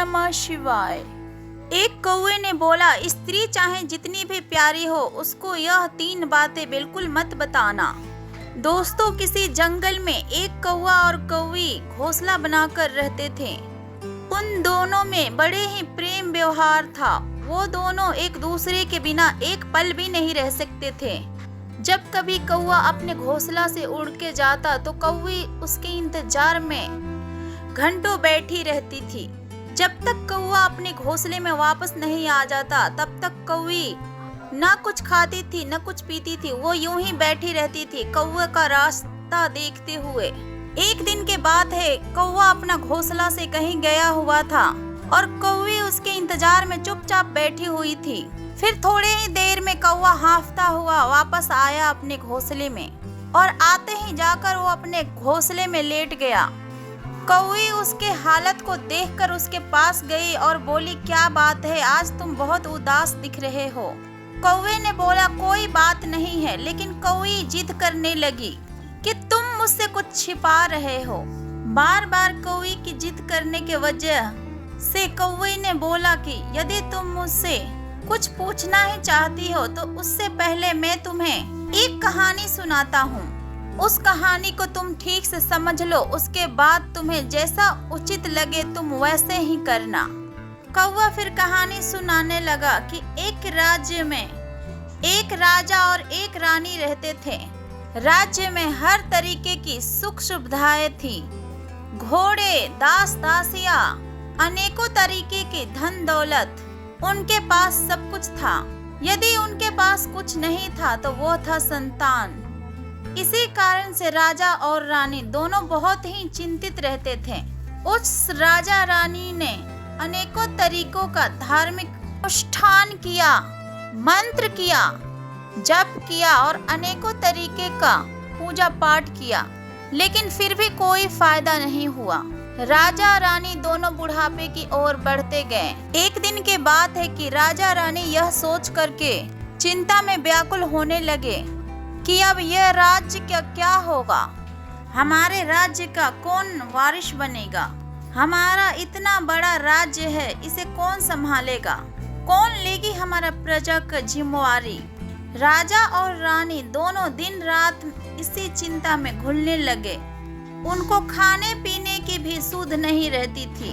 नमः शिवाय। एक कौवे ने बोला, स्त्री चाहे जितनी भी प्यारी हो, उसको यह 3 बातें बिल्कुल मत बताना। दोस्तों, किसी जंगल में एक कौवा और कौवी घोंसला बनाकर रहते थे। उन दोनों में बड़े ही प्रेम व्यवहार था। वो दोनों एक दूसरे के बिना एक पल भी नहीं रह सकते थे। जब कभी कौवा अपने घोंसला से उड़ के जाता तो कौवी उसके इंतजार में घंटों बैठी रहती थी। जब तक कौवा अपने घोंसले में वापस नहीं आ जाता, तब तक कौवी न कुछ खाती थी न कुछ पीती थी। वो यूं ही बैठी रहती थी, कौवे का रास्ता देखते हुए। एक दिन के बात है, कौवा अपना घोंसला से कहीं गया हुआ था और कौवी उसके इंतजार में चुपचाप बैठी हुई थी। फिर थोड़े ही देर में कौवा हांफता हुआ वापस आया अपने घोंसले में और आते ही जाकर वो अपने घोंसले में लेट गया। कौवी उसके हालत को देखकर उसके पास गई और बोली, क्या बात है, आज तुम बहुत उदास दिख रहे हो। कौवे ने बोला, कोई बात नहीं है। लेकिन कौवी जिद करने लगी कि तुम मुझसे कुछ छिपा रहे हो। बार बार कौवी की जिद करने के वजह से कौवे ने बोला कि यदि तुम मुझसे कुछ पूछना ही चाहती हो तो उससे पहले मैं तुम्हें एक कहानी सुनाता हूँ। उस कहानी को तुम ठीक से समझ लो, उसके बाद तुम्हें जैसा उचित लगे तुम वैसे ही करना। कौवा फिर कहानी सुनाने लगा कि एक राज्य में एक राजा और एक रानी रहते थे। राज्य में हर तरीके की सुख सुविधाएं थी। घोड़े, दास दासियां, अनेकों तरीके की धन दौलत, उनके पास सब कुछ था। यदि उनके पास कुछ नहीं था तो वो था संतान। इसी कारण से राजा और रानी दोनों बहुत ही चिंतित रहते थे। उस राजा रानी ने अनेकों तरीकों का धार्मिक अनुष्ठान किया, मंत्र किया, जप किया और अनेकों तरीके का पूजा पाठ किया, लेकिन फिर भी कोई फायदा नहीं हुआ। राजा रानी दोनों बुढ़ापे की ओर बढ़ते गए। एक दिन के बात है कि राजा रानी यह सोच करके चिंता में व्याकुल होने लगे कि अब यह राज्य का क्या होगा। हमारे राज्य का कौन वारिस बनेगा। हमारा इतना बड़ा राज्य है, इसे कौन संभालेगा, कौन लेगी हमारा प्रजा का जिम्मेवारी। राजा और रानी दोनों दिन रात इसी चिंता में घुलने लगे। उनको खाने पीने की भी सुध नहीं रहती थी।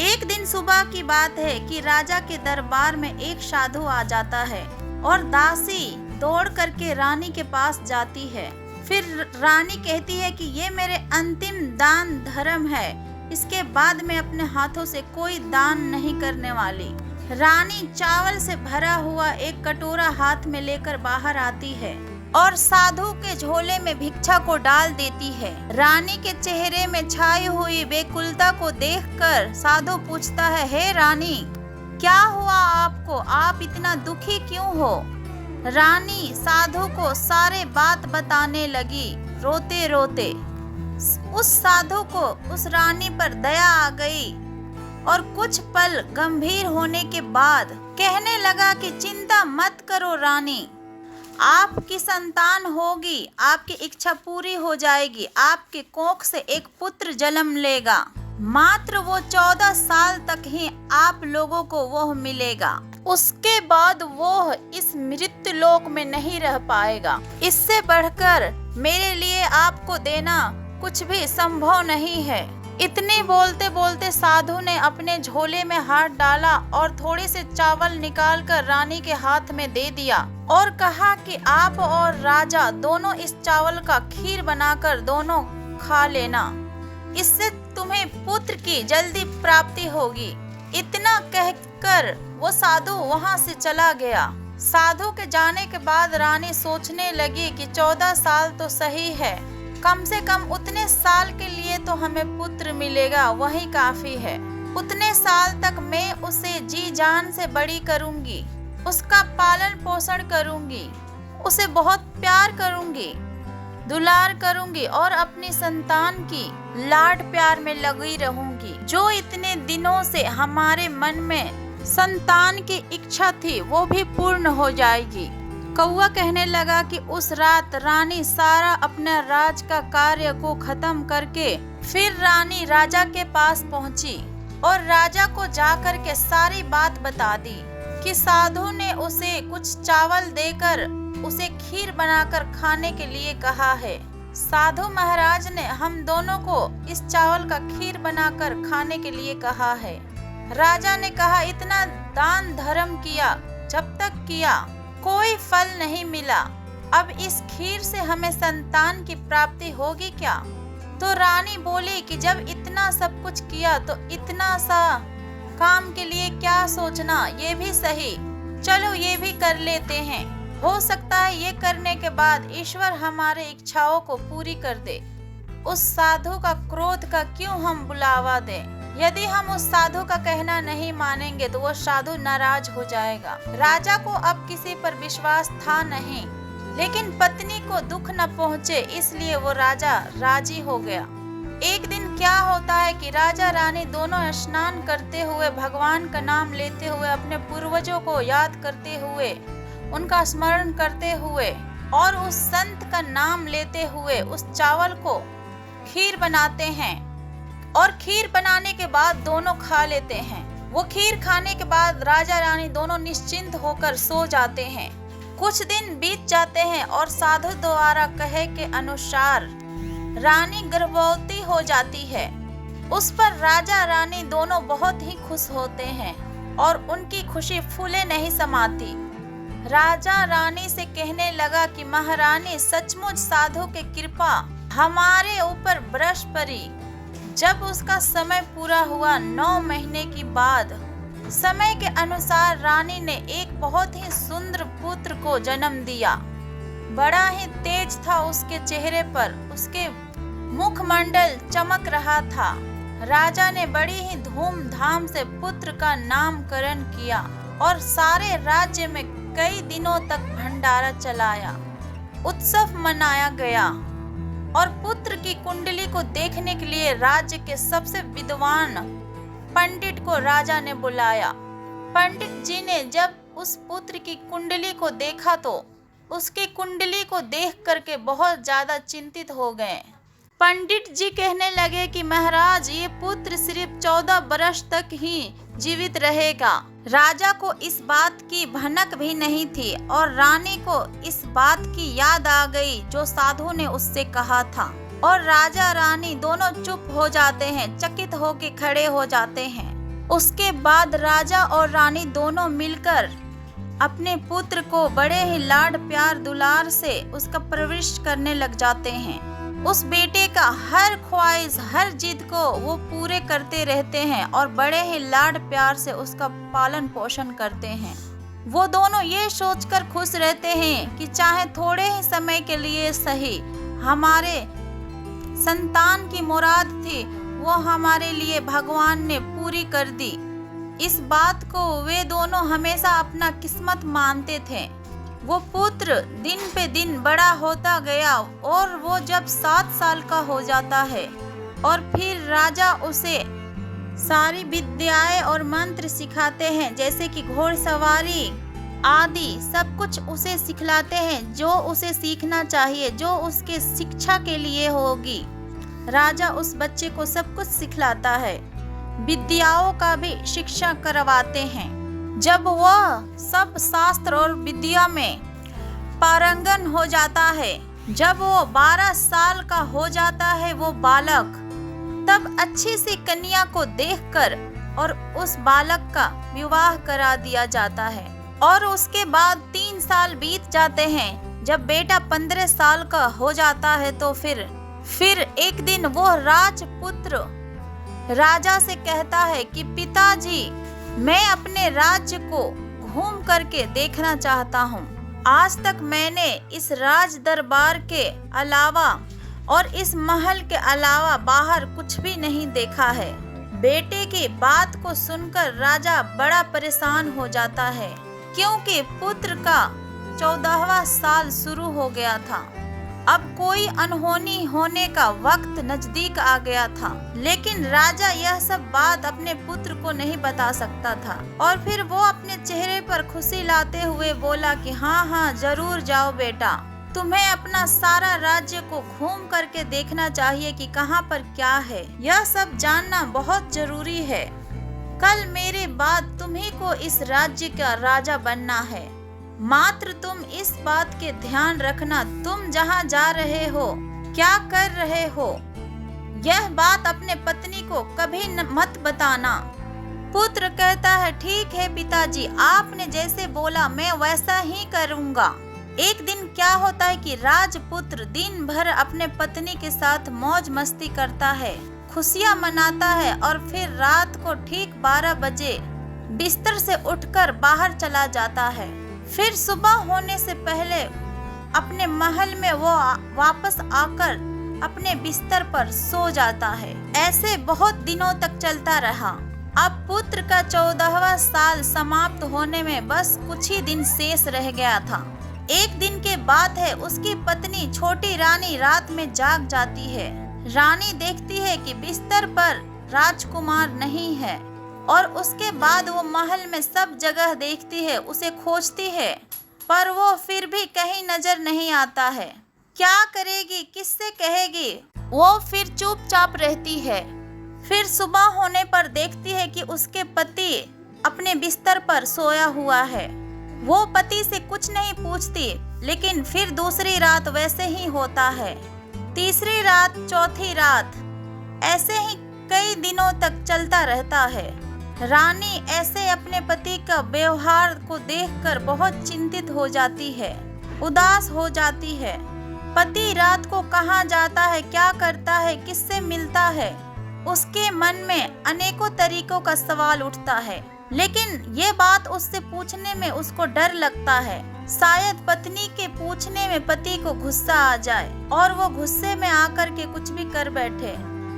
एक दिन सुबह की बात है कि राजा के दरबार में एक साधु आ जाता है और दासी दौड़ करके रानी के पास जाती है। फिर रानी कहती है कि ये मेरे अंतिम दान धर्म है, इसके बाद मैं अपने हाथों से कोई दान नहीं करने वाली। रानी चावल से भरा हुआ एक कटोरा हाथ में लेकर बाहर आती है और साधु के झोले में भिक्षा को डाल देती है। रानी के चेहरे में छाई हुई बेकुलता को देखकर साधु पूछता है, हे रानी, क्या हुआ आपको, आप इतना दुखी क्यों हो। रानी साधु को सारे बात बताने लगी रोते रोते। उस साधु को उस रानी पर दया आ गई और कुछ पल गंभीर होने के बाद कहने लगा कि चिंता मत करो रानी, आपकी संतान होगी, आपकी इच्छा पूरी हो जाएगी। आपके कोख से एक पुत्र जन्म लेगा। मात्र वो 14 साल तक ही आप लोगों को वो मिलेगा। उसके बाद वो इस मृत्यु लोक में नहीं रह पाएगा। इससे बढ़कर मेरे लिए आपको देना कुछ भी संभव नहीं है। इतने बोलते बोलते साधु ने अपने झोले में हाथ डाला और थोड़े से चावल निकालकर रानी के हाथ में दे दिया और कहा कि आप और राजा दोनों इस चावल का खीर बनाकर दोनों खा लेना, इससे तुम्हें पुत्र की जल्दी प्राप्ति होगी। इतना कहकर वो साधु वहां से चला गया। साधु के जाने के बाद रानी सोचने लगी कि 14 साल तो सही है, कम से कम उतने साल के लिए तो हमें पुत्र मिलेगा, वही काफी है। उतने साल तक मैं उसे जी जान से बड़ी करूंगी, उसका पालन पोषण करूंगी, उसे बहुत प्यार करूंगी, दुलार करूंगी और अपनी संतान की लाड प्यार में लगी रहूंगी। जो इतने दिनों से हमारे मन में संतान की इच्छा थी वो भी पूर्ण हो जाएगी। कौवा कहने लगा कि उस रात रानी सारा अपने राज का कार्य को खत्म करके फिर रानी राजा के पास पहुंची और राजा को जाकर के सारी बात बता दी कि साधु ने उसे कुछ चावल देकर उसे खीर बनाकर खाने के लिए कहा है। साधु महाराज ने हम दोनों को इस चावल का खीर बनाकर खाने के लिए कहा है। राजा ने कहा, इतना दान धर्म किया, जब तक किया कोई फल नहीं मिला, अब इस खीर से हमें संतान की प्राप्ति होगी क्या? तो रानी बोली कि जब इतना सब कुछ किया तो इतना सा काम के लिए क्या सोचना, ये भी सही, चलो ये भी कर लेते हैं। हो सकता है ये करने के बाद ईश्वर हमारे इच्छाओं को पूरी कर दे। उस साधु का क्रोध का क्यों हम बुलावा दें? यदि हम उस साधु का कहना नहीं मानेंगे तो वो साधु नाराज हो जाएगा। राजा को अब किसी पर विश्वास था नहीं, लेकिन पत्नी को दुख न पहुँचे इसलिए वो राजा राजी हो गया। एक दिन क्या होता है कि राजा रानी दोनों स्नान करते हुए, भगवान का नाम लेते हुए, अपने पूर्वजों को याद करते हुए, उनका स्मरण करते हुए और उस संत का नाम लेते हुए उस चावल को खीर बनाते हैं और खीर बनाने के बाद दोनों खा लेते हैं। वो खीर खाने के बाद राजा रानी दोनों निश्चिंत होकर सो जाते हैं। कुछ दिन बीत जाते हैं और साधु द्वारा कहे के अनुसार रानी गर्भवती हो जाती है। उस पर राजा रानी दोनों बहुत ही खुश होते हैं और उनकी खुशी फूले नहीं समाती। राजा रानी से कहने लगा कि महारानी, सचमुच साधु की कृपा हमारे ऊपर बरस पड़ी। जब उसका समय पूरा हुआ, 9 महीने की बाद, समय के अनुसार रानी ने एक बहुत ही सुंदर पुत्र को जन्म दिया। बड़ा ही तेज था उसके चेहरे पर, उसके मुखमंडल चमक रहा था। राजा ने बड़ी ही धूमधाम से पुत्र का नामकरण किया और सारे राज्य में कई दिनों तक भंडारा चलाया, उत्सव मनाया गया और पुत्र की कुंडली को देखने के लिए राज्य के सबसे विद्वान पंडित को राजा ने बुलाया। पंडित जी ने जब उस पुत्र की कुंडली को देखा तो उसकी कुंडली को देख करके बहुत ज्यादा चिंतित हो गए। पंडित जी कहने लगे कि महाराज, ये पुत्र सिर्फ 14 वर्ष तक ही जीवित रहेगा। राजा को इस बात की भनक भी नहीं थी और रानी को इस बात की याद आ गई जो साधु ने उससे कहा था और राजा रानी दोनों चुप हो जाते हैं, चकित होके खड़े हो जाते हैं। उसके बाद राजा और रानी दोनों मिलकर अपने पुत्र को बड़े ही लाड प्यार दुलार से उसका परवरिश करने लग जाते हैं। उस बेटे का हर ख्वाहिश, हर जिद को वो पूरे करते रहते हैं और बड़े ही लाड प्यार से उसका पालन पोषण करते हैं। वो दोनों ये सोचकर खुश रहते हैं कि चाहे थोड़े ही समय के लिए सही, हमारे संतान की मुराद थी वो हमारे लिए भगवान ने पूरी कर दी। इस बात को वे दोनों हमेशा अपना किस्मत मानते थे। वो पुत्र दिन पे दिन बड़ा होता गया और वो जब 7 साल का हो जाता है और फिर राजा उसे सारी विद्याएं और मंत्र सिखाते हैं, जैसे कि घोड़सवारी आदि सब कुछ उसे सिखलाते हैं जो उसे सीखना चाहिए, जो उसके शिक्षा के लिए होगी। राजा उस बच्चे को सब कुछ सिखलाता है, विद्याओं का भी शिक्षा करवाते हैं। जब वह सब शास्त्र और विद्या में पारंगत हो जाता है, जब वो 12 साल का हो जाता है वो बालक, तब अच्छी सी कन्या को देखकर और उस बालक का विवाह करा दिया जाता है। और उसके बाद 3 साल बीत जाते हैं। जब बेटा 15 साल का हो जाता है तो फिर एक दिन वो राजपुत्र राजा से कहता है कि पिताजी, मैं अपने राज्य को घूम करके देखना चाहता हूँ। आज तक मैंने इस राज दरबार के अलावा और इस महल के अलावा बाहर कुछ भी नहीं देखा है। बेटे की बात को सुनकर राजा बड़ा परेशान हो जाता है, क्योंकि पुत्र का 14वां साल शुरू हो गया था। अब कोई अनहोनी होने का वक्त नजदीक आ गया था, लेकिन राजा यह सब बात अपने पुत्र को नहीं बता सकता था। और फिर वो अपने चेहरे पर खुशी लाते हुए बोला कि हाँ, जरूर जाओ बेटा, तुम्हें अपना सारा राज्य को घूम करके देखना चाहिए कि कहाँ पर क्या है। यह सब जानना बहुत जरूरी है। कल मेरे बाद तुम्ही को इस राज्य का राजा बनना है। मात्र तुम इस बात के ध्यान रखना, तुम जहाँ जा रहे हो, क्या कर रहे हो, यह बात अपने पत्नी को कभी मत बताना। पुत्र कहता है, ठीक है पिताजी, आपने जैसे बोला मैं वैसा ही करूँगा। एक दिन क्या होता है कि राजपुत्र दिन भर अपने पत्नी के साथ मौज मस्ती करता है, खुशियाँ मनाता है और फिर रात को ठीक 12 बजे बिस्तर से उठकर बाहर चला जाता है। फिर सुबह होने से पहले अपने महल में वो वापस आकर अपने बिस्तर पर सो जाता है। ऐसे बहुत दिनों तक चलता रहा। अब पुत्र का 14वां साल समाप्त होने में बस कुछ ही दिन शेष रह गया था। एक दिन के बात है, उसकी पत्नी छोटी रानी रात में जाग जाती है। रानी देखती है कि बिस्तर पर राजकुमार नहीं है और उसके बाद वो महल में सब जगह देखती है, उसे खोजती है, पर वो फिर भी कहीं नजर नहीं आता है। क्या करेगी, किससे कहेगी? वो फिर चुपचाप रहती है। फिर सुबह होने पर देखती है कि उसके पति अपने बिस्तर पर सोया हुआ है। वो पति से कुछ नहीं पूछती, लेकिन फिर दूसरी रात वैसे ही होता है, तीसरी रात, चौथी रात, ऐसे ही कई दिनों तक चलता रहता है। रानी ऐसे अपने पति का व्यवहार को देखकर बहुत चिंतित हो जाती है, उदास हो जाती है। पति रात को कहाँ जाता है, क्या करता है, किससे मिलता है, उसके मन में अनेकों तरीकों का सवाल उठता है, लेकिन ये बात उससे पूछने में उसको डर लगता है। शायद पत्नी के पूछने में पति को गुस्सा आ जाए और वो गुस्से में आकर के कुछ भी कर बैठे।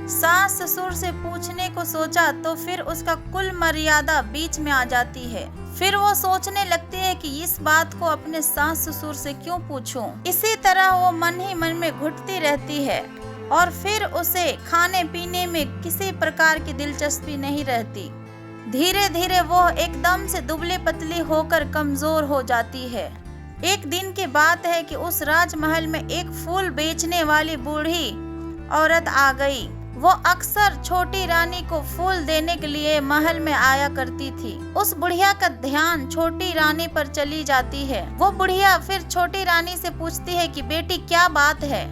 सास ससुर से पूछने को सोचा तो फिर उसका कुल मर्यादा बीच में आ जाती है। फिर वो सोचने लगती है कि इस बात को अपने सास ससुर से क्यों पूछूं। इसी तरह वो मन ही मन में घुटती रहती है और फिर उसे खाने पीने में किसी प्रकार की दिलचस्पी नहीं रहती। धीरे धीरे वो एकदम से दुबली पतली होकर कमजोर हो जाती है। एक दिन की बात है कि उस राजमहल में एक फूल बेचने वाली बूढ़ी औरत आ गई। वो अक्सर छोटी रानी को फूल देने के लिए महल में आया करती थी। उस बुढ़िया का ध्यान छोटी रानी पर चली जाती है। वो बुढ़िया फिर छोटी रानी से पूछती है कि बेटी क्या बात है,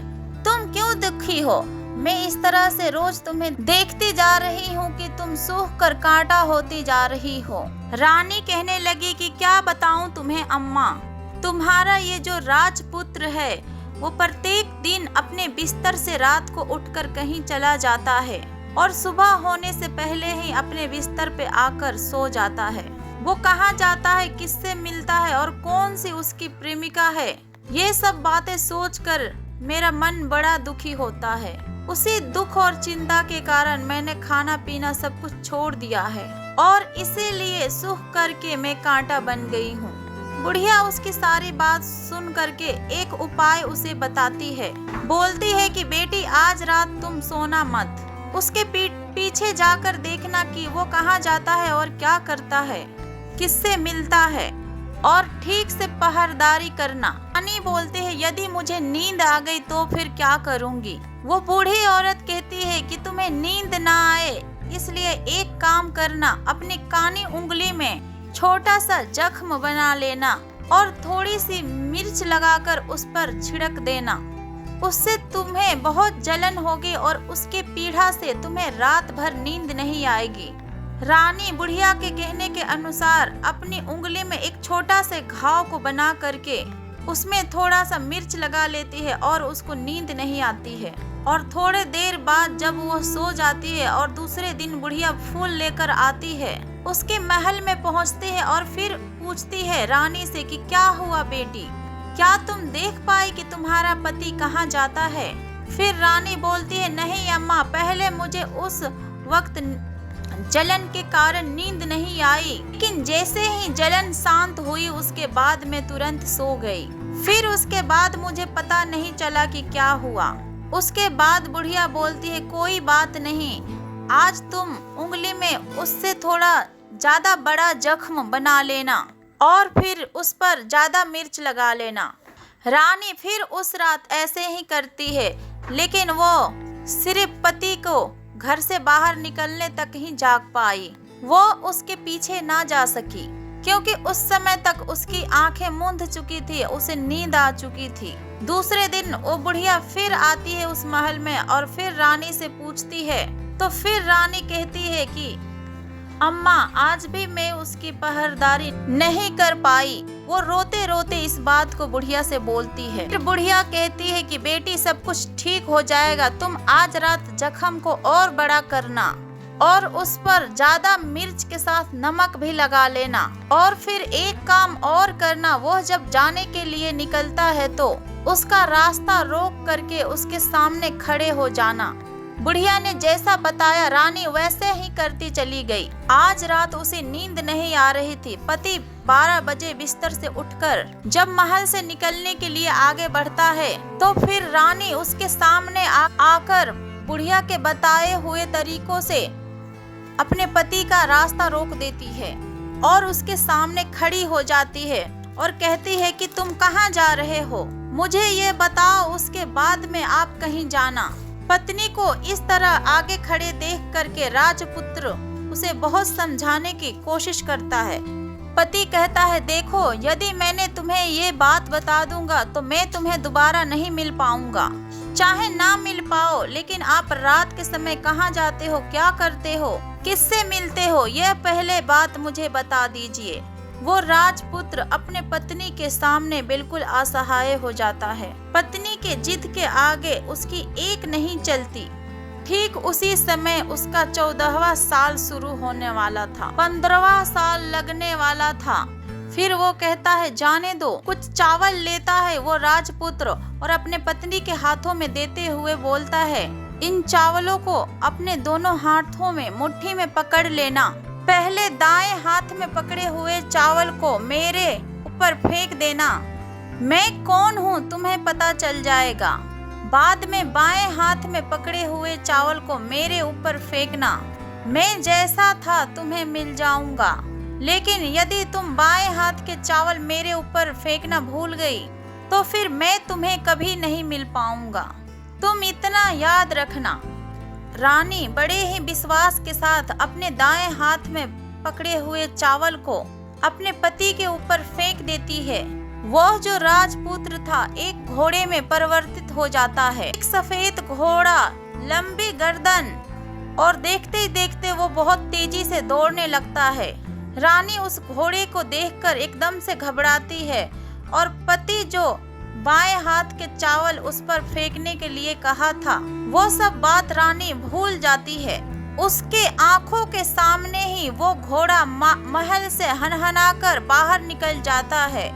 तुम क्यों दुखी हो? मैं इस तरह से रोज तुम्हें देखती जा रही हूँ कि तुम सूख कर कांटा होती जा रही हो। रानी कहने लगी कि क्या बताऊँ तुम्हें अम्मा, तुम्हारा ये जो राजपुत्र है वो प्रत्येक दिन अपने बिस्तर से रात को उठकर कहीं चला जाता है और सुबह होने से पहले ही अपने बिस्तर पे आकर सो जाता है। वो कहाँ जाता है, किससे मिलता है और कौन सी उसकी प्रेमिका है, ये सब बातें सोचकर मेरा मन बड़ा दुखी होता है। उसी दुख और चिंता के कारण मैंने खाना पीना सब कुछ छोड़ दिया है और इसीलिए सूख करके मैं कांटा बन गई हूँ। बुढ़िया उसकी सारी बात सुन करके एक उपाय उसे बताती है। बोलती है कि बेटी आज रात तुम सोना मत, उसके पीछे जाकर देखना कि वो कहाँ जाता है और क्या करता है, किससे मिलता है, और ठीक से पहरेदारी करना। रानी बोलते हैं यदि मुझे नींद आ गई तो फिर क्या करूँगी? वो बूढ़ी औरत कहती है कि तुम्हें नींद ना आए इसलिए एक काम करना, अपनी कानी उंगली में छोटा सा जख्म बना लेना और थोड़ी सी मिर्च लगाकर उस पर छिड़क देना। उससे तुम्हें बहुत जलन होगी और उसके पीड़ा से तुम्हें रात भर नींद नहीं आएगी। रानी बुढ़िया के कहने के अनुसार अपनी उंगली में एक छोटा से घाव को बना करके उसमें थोड़ा सा मिर्च लगा लेती है और उसको नींद नहीं आती है। और थोड़े देर बाद जब वो सो जाती है और दूसरे दिन बुढ़िया फूल लेकर आती है, उसके महल में पहुंचती है और फिर पूछती है रानी से कि क्या हुआ बेटी, क्या तुम देख पाई कि तुम्हारा पति कहाँ जाता है? फिर रानी बोलती है नहीं अम्मा, पहले मुझे उस वक्त जलन के कारण नींद नहीं आई, लेकिन जैसे ही जलन शांत हुई उसके बाद मैं तुरंत सो गई। फिर उसके बाद मुझे पता नहीं चला कि क्या हुआ। उसके बाद बुढ़िया बोलती है कोई बात नहीं, आज तुम उंगली में उससे थोड़ा ज्यादा बड़ा जख्म बना लेना और फिर उस पर ज्यादा मिर्च लगा लेना। रानी फिर उस रात ऐसे ही करती है, लेकिन वो सिर्फ पति को घर से बाहर निकलने तक ही जाग पाई। वो उसके पीछे ना जा सकी, क्योंकि उस समय तक उसकी आंखें मूंद चुकी थी, उसे नींद आ चुकी थी। दूसरे दिन वो बुढ़िया फिर आती है उस महल में और फिर रानी से पूछती है। तो फिर रानी कहती है कि अम्मा, आज भी मैं उसकी पहरेदारी नहीं कर पाई। वो रोते रोते इस बात को बुढ़िया से बोलती है। फिर बुढ़िया कहती है कि बेटी, सब कुछ ठीक हो जाएगा, तुम आज रात जख्म को और बड़ा करना और उस पर ज्यादा मिर्च के साथ नमक भी लगा लेना, और फिर एक काम और करना, वो जब जाने के लिए निकलता है तो उसका रास्ता रोक करके उसके सामने खड़े हो जाना। बुढ़िया ने जैसा बताया रानी वैसे ही करती चली गई। आज रात उसे नींद नहीं आ रही थी। पति 12 बजे बिस्तर से उठकर जब महल से निकलने के लिए आगे बढ़ता है तो फिर रानी उसके सामने आकर बुढ़िया के बताए हुए तरीकों से अपने पति का रास्ता रोक देती है और उसके सामने खड़ी हो जाती है और कहती है कि तुम कहाँ जा रहे हो, मुझे ये बताओ, उसके बाद में आप कहीं जाना। पत्नी को इस तरह आगे खड़े देख करके राजपुत्र उसे बहुत समझाने की कोशिश करता है। पति कहता है, देखो, यदि मैंने तुम्हें ये बात बता दूंगा तो मैं तुम्हें दोबारा नहीं मिल पाऊंगा। चाहे ना मिल पाओ, लेकिन आप रात के समय कहाँ जाते हो, क्या करते हो, किससे मिलते हो, यह पहले बात मुझे बता दीजिए। वो राजपुत्र अपने पत्नी के सामने बिल्कुल असहाय हो जाता है। पत्नी के जिद के आगे उसकी एक नहीं चलती। ठीक उसी समय उसका 14वां साल शुरू होने वाला था, 15वां साल लगने वाला था। फिर वो कहता है, जाने दो। कुछ चावल लेता है वो राजपुत्र और अपने पत्नी के हाथों में देते हुए बोलता है, इन चावलों को अपने दोनों हाथों में मुट्ठी में पकड़ लेना। पहले दाएं हाथ में पकड़े हुए चावल को मेरे ऊपर फेंक देना। मैं कौन हूँ तुम्हें पता चल जाएगा। बाद में बाएं हाथ में पकड़े हुए चावल को मेरे ऊपर फेंकना। मैं जैसा था तुम्हें मिल जाऊंगा, लेकिन यदि तुम बाएं हाथ के चावल मेरे ऊपर फेंकना भूल गई तो फिर मैं तुम्हें कभी नहीं मिल पाऊंगा। तुम इतना याद रखना। रानी बड़े ही विश्वास के साथ अपने दाएं हाथ में पकड़े हुए चावल को अपने पति के ऊपर फेंक देती है। वह जो राजपुत्र था एक घोड़े में परिवर्तित हो जाता है। एक सफेद घोड़ा, लंबी गर्दन, और देखते ही देखते वो बहुत तेजी से दौड़ने लगता है। रानी उस घोड़े को देखकर एकदम से घबराती है और पति जो बाएं हाथ के चावल उस पर फेंकने के लिए कहा था वो सब बात रानी भूल जाती है। उसके आंखों के सामने ही वो घोड़ा महल से हनहनाकर बाहर निकल जाता है।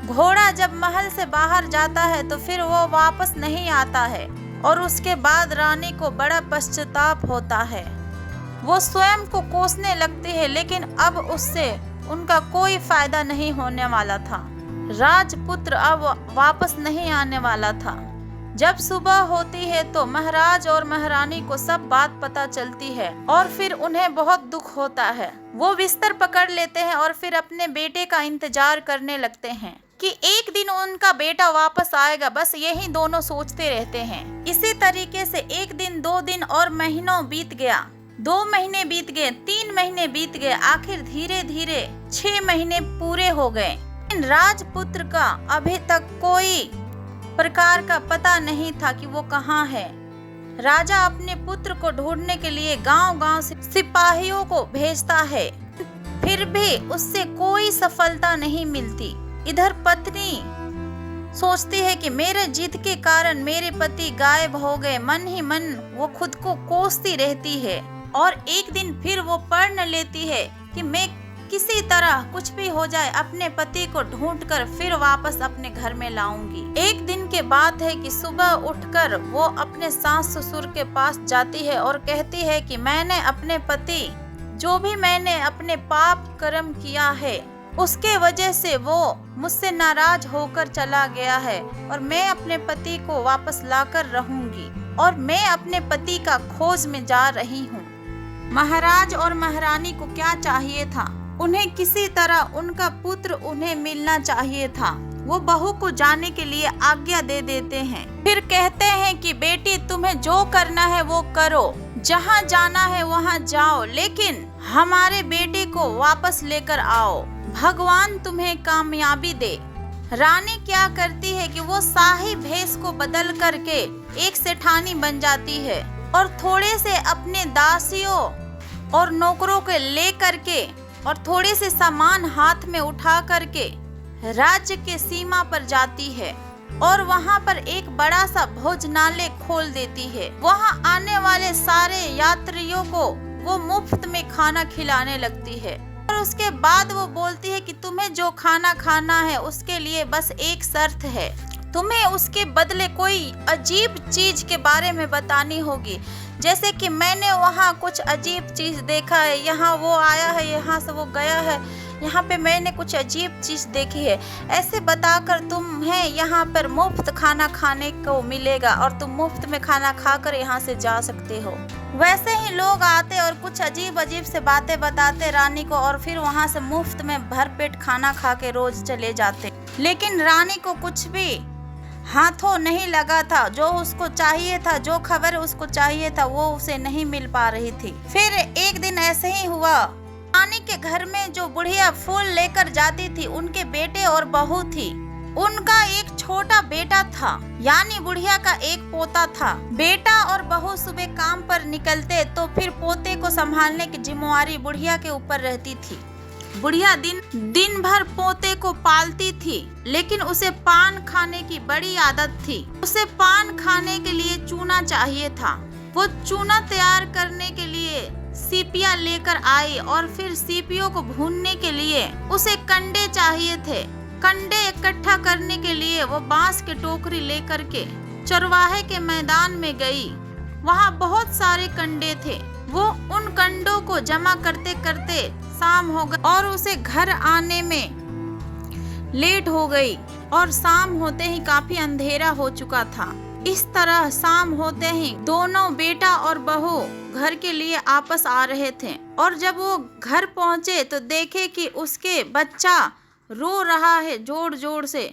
घोड़ा जब महल से बाहर जाता है तो फिर वो वापस नहीं आता है और उसके बाद रानी को बड़ा पश्चाताप होता है। वो स्वयं को कोसने लगती है, लेकिन अब उससे उनका कोई फायदा नहीं होने वाला था। राजपुत्र अब वापस नहीं आने वाला था। जब सुबह होती है तो महाराज और महारानी को सब बात पता चलती है और फिर उन्हें बहुत दुख होता है। वो बिस्तर पकड़ लेते हैं और फिर अपने बेटे का इंतजार करने लगते हैं कि एक दिन उनका बेटा वापस आएगा। बस यही दोनों सोचते रहते हैं। इसी तरीके से 1 दिन, 2 दिन और महीनों बीत गया। 2 महीने बीत गए, 3 महीने बीत गए, आखिर धीरे धीरे 6 महीने पूरे हो गए। राजपुत्र का अभी तक कोई प्रकार का पता नहीं था कि वो कहाँ है। राजा अपने पुत्र को ढूंढने के लिए गांव-गांव से सिपाहियों को भेजता है, फिर भी उससे कोई सफलता नहीं मिलती। इधर पत्नी सोचती है कि मेरे जिद के कारण मेरे पति गायब हो गए। मन ही मन वो खुद को कोसती रहती है और एक दिन फिर वो प्रण लेती है कि मैं किसी तरह कुछ भी हो जाए अपने पति को ढूंढकर फिर वापस अपने घर में लाऊंगी। एक दिन के बात है कि सुबह उठकर वो अपने सास ससुर के पास जाती है और कहती है कि मैंने अपने पति, जो भी मैंने अपने पाप कर्म किया है उसके वजह से वो मुझसे नाराज होकर चला गया है और मैं अपने पति को वापस लाकर रहूंगी और मैं अपने पति का खोज में जा रही हूँ। महाराज और महारानी को क्या चाहिए था? उन्हें किसी तरह उनका पुत्र उन्हें मिलना चाहिए था। वो बहू को जाने के लिए आज्ञा दे देते हैं। फिर कहते हैं कि बेटी, तुम्हें जो करना है वो करो, जहाँ जाना है वहाँ जाओ, लेकिन हमारे बेटे को वापस लेकर आओ, भगवान तुम्हें कामयाबी दे। रानी क्या करती है कि वो शाही भेष को बदल करके एक सेठानी बन जाती है और थोड़े से अपने दासियों और नौकरों के ले करके और थोड़े से सामान हाथ में उठा करके राज्य के सीमा पर जाती है और वहां पर एक बड़ा सा भोजनालय खोल देती है। वहां आने वाले सारे यात्रियों को वो मुफ्त में खाना खिलाने लगती है और उसके बाद वो बोलती है कि तुम्हें जो खाना खाना है उसके लिए बस एक शर्त है, तुम्हें उसके बदले कोई अजीब चीज के बारे में बतानी होगी, जैसे कि मैंने वहाँ कुछ अजीब चीज देखा है, यहाँ वो आया है, यहाँ से वो गया है, यहाँ पे मैंने कुछ अजीब चीज देखी है, ऐसे बताकर तुम्हें यहाँ पर मुफ्त खाना खाने को मिलेगा और तुम मुफ्त में खाना खाकर यहाँ से जा सकते हो। वैसे ही लोग आते और कुछ अजीब अजीब से बातें बताते रानी को और फिर वहाँ से मुफ्त में भरपेट खाना खा के रोज चले जाते। लेकिन रानी को कुछ भी हाथों नहीं लगा था, जो उसको चाहिए था, जो खबर उसको चाहिए था वो उसे नहीं मिल पा रही थी। फिर एक दिन ऐसे ही हुआ, रानी के घर में जो बुढ़िया फूल लेकर जाती थी उनके बेटे और बहू थी। उनका एक छोटा बेटा था, यानी बुढ़िया का एक पोता था। बेटा और बहू सुबह काम पर निकलते तो फिर पोते को संभालने की जिम्मेवारी बुढ़िया के ऊपर रहती थी। बुढ़िया दिन भर पोते को पालती थी, लेकिन उसे पान खाने की बड़ी आदत थी। उसे पान खाने के लिए चूना चाहिए था। वो चूना तैयार करने के लिए सीपियाँ लेकर आई और फिर सीपियों को भूनने के लिए उसे कंडे चाहिए थे। कंडे इकट्ठा करने के लिए वो बांस के टोकरी लेकर के चरवाहे के मैदान में गई। वहाँ बहुत सारे कंडे थे। वो उन कंडों को जमा करते करते शाम हो गई और उसे घर आने में लेट हो गई और शाम होते ही काफी अंधेरा हो चुका था। इस तरह शाम होते ही दोनों बेटा और बहू घर के लिए आपस आ रहे थे और जब वो घर पहुंचे तो देखे कि उसके बच्चा रो रहा है जोर जोर से।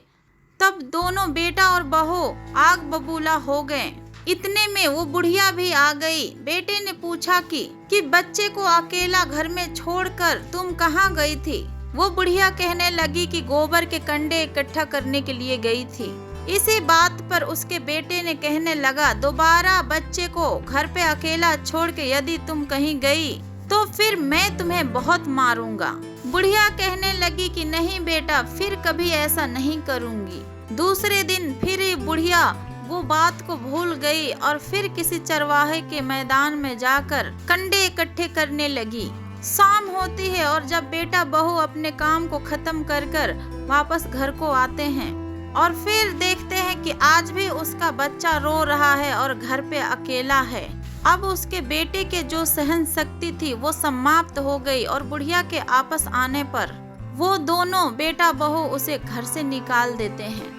तब दोनों बेटा और बहू आग बबूला हो गए। इतने में वो बुढ़िया भी आ गई। बेटे ने पूछा कि बच्चे को अकेला घर में छोड़कर तुम कहाँ गई थी? वो बुढ़िया कहने लगी कि गोबर के कंडे इकट्ठा करने के लिए गई थी। इसी बात पर उसके बेटे ने कहने लगा, दोबारा बच्चे को घर पे अकेला छोड़ के यदि तुम कहीं गई तो फिर मैं तुम्हें बहुत मारूंगा। बुढ़िया कहने लगी कि नहीं बेटा, फिर कभी ऐसा नहीं करूंगी। दूसरे दिन फिर बुढ़िया वो बात को भूल गई और फिर किसी चरवाहे के मैदान में जाकर कंडे इकट्ठे करने लगी। शाम होती है और जब बेटा बहू अपने काम को खत्म कर वापस घर को आते हैं और फिर देखते हैं कि आज भी उसका बच्चा रो रहा है और घर पे अकेला है। अब उसके बेटे के जो सहन शक्ति थी वो समाप्त हो गई और बुढ़िया के आपस आने पर वो दोनों बेटा बहू उसे घर से निकाल देते हैं।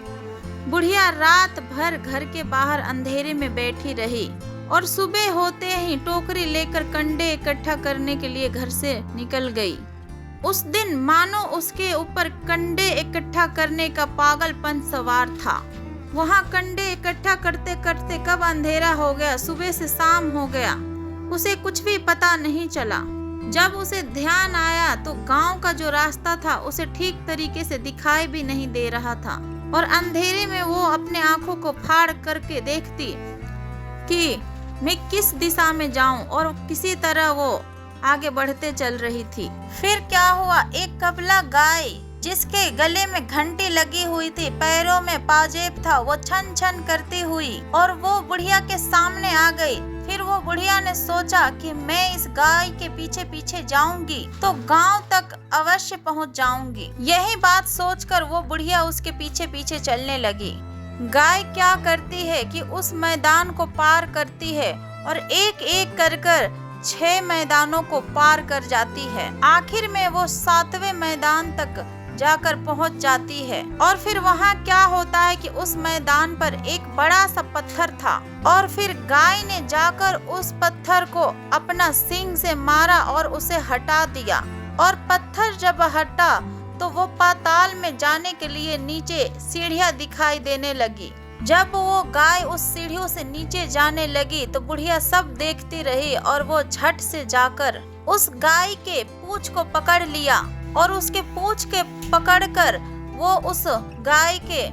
बुढ़िया रात भर घर के बाहर अंधेरे में बैठी रही और सुबह होते ही टोकरी लेकर कंडे इकट्ठा करने के लिए घर से निकल गई। उस दिन मानो उसके ऊपर कंडे इकट्ठा करने का पागलपन सवार था। वहाँ कंडे इकट्ठा करते करते कब अंधेरा हो गया, सुबह से शाम हो गया, उसे कुछ भी पता नहीं चला। जब उसे ध्यान आया तो गांव का जो रास्ता था उसे ठीक तरीके से दिखाई भी नहीं दे रहा था और अंधेरे में वो अपने आंखों को फाड़ करके देखती कि मैं किस दिशा में जाऊं और किसी तरह वो आगे बढ़ते चल रही थी। फिर क्या हुआ, एक कबला गाय जिसके गले में घंटी लगी हुई थी, पैरों में पाजेब था, वो छन छन करती हुई और वो बुढ़िया के सामने आ गई। फिर वो बुढ़िया ने सोचा कि मैं इस गाय के पीछे पीछे जाऊंगी तो गांव तक अवश्य पहुंच जाऊंगी। यही बात सोचकर वो बुढ़िया उसके पीछे पीछे चलने लगी। गाय क्या करती है कि उस मैदान को पार करती है और एक एक कर 6 मैदानों को पार कर जाती है। आखिर में वो 7वें मैदान तक जाकर पहुंच जाती है और फिर वहाँ क्या होता है कि उस मैदान पर एक बड़ा सा पत्थर था और फिर गाय ने जाकर उस पत्थर को अपना सींग से मारा और उसे हटा दिया और पत्थर जब हटा तो वो पाताल में जाने के लिए नीचे सीढ़ियाँ दिखाई देने लगी। जब वो गाय उस सीढ़ियों से नीचे जाने लगी तो बुढ़िया सब देखती रही और वो झट से जाकर उस गाय के पूंछ को पकड़ लिया और उसके पूंछ के पकड़कर वो उस गाय के